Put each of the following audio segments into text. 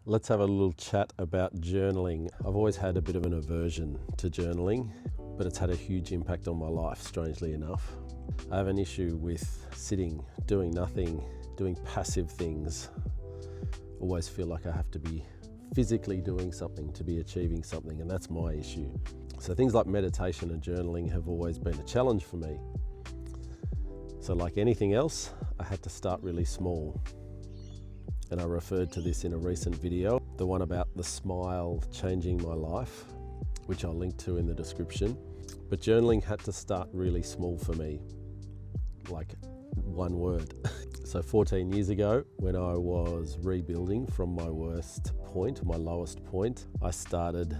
Let's have a little chat about journaling. I've always had a bit of an aversion to journaling, but it's had a huge impact on my life, strangely enough. I have an issue with sitting, doing nothing, doing passive things. Always feel like I have to be physically doing something to be achieving something, and that's my issue. So things like meditation and journaling have always been a challenge for me. So like anything else, I had to start really small. And I referred to this in a recent video, the one about the smile changing my life, which I'll link to in the description. But journaling had to start really small for me, like one word. So 14 years ago, when I was rebuilding from my worst point, my lowest point, I started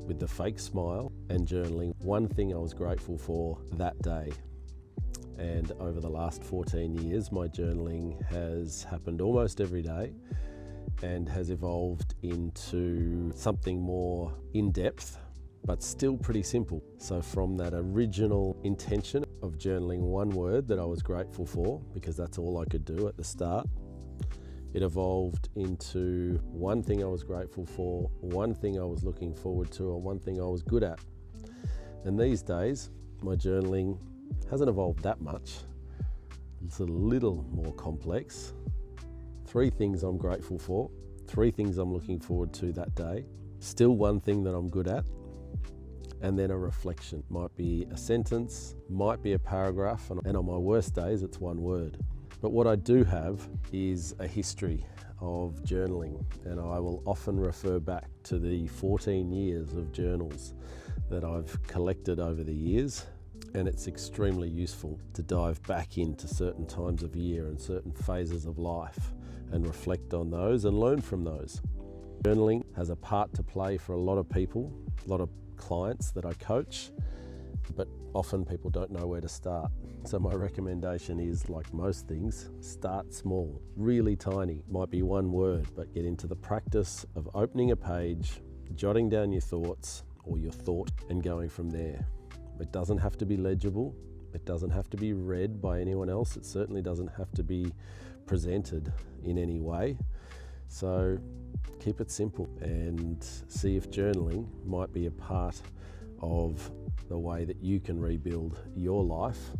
with the fake smile and journaling one thing I was grateful for that day. And over the last 14 years, my journaling has happened almost every day and has evolved into something more in-depth, but still pretty simple. So from that original intention of journaling one word that I was grateful for, because that's all I could do at the start, it evolved into one thing I was grateful for, one thing I was looking forward to, and one thing I was good at. And these days, my journaling hasn't evolved that much. It's a little more complex. 3 things I'm grateful for, 3 things I'm looking forward to that day, still one thing that I'm good at, and then a reflection. Might be a sentence, might be a paragraph, and on my worst days it's one word. But what I do have is a history of journaling, and I will often refer back to the 14 years of journals that I've collected over the years. And it's extremely useful to dive back into certain times of year and certain phases of life and reflect on those and learn from those. Journaling has a part to play for a lot of people, a lot of clients that I coach, but often people don't know where to start. So my recommendation is, like most things, start small, really tiny. Might be one word, but get into the practice of opening a page, jotting down your thoughts or your thought, and going from there. It doesn't have to be legible. It doesn't have to be read by anyone else. It certainly doesn't have to be presented in any way. So keep it simple and see if journaling might be a part of the way that you can rebuild your life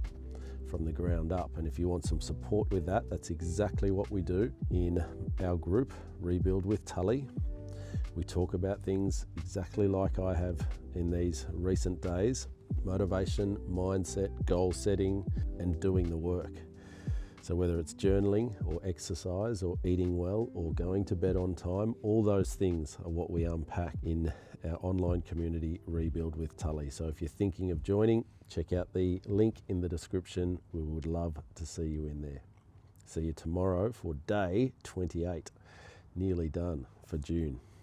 from the ground up. And if you want some support with that, that's exactly what we do in our group, Rebuild with Tully. We talk about things exactly like I have in these recent days: motivation, mindset, goal setting, and doing the work. So whether it's journaling or exercise or eating well or going to bed on time, all those things are what we unpack in our online community, Rebuild with Tully. So if you're thinking of joining, check out the link in the description. We would love to see you in there. See you tomorrow for day 28, nearly done for June.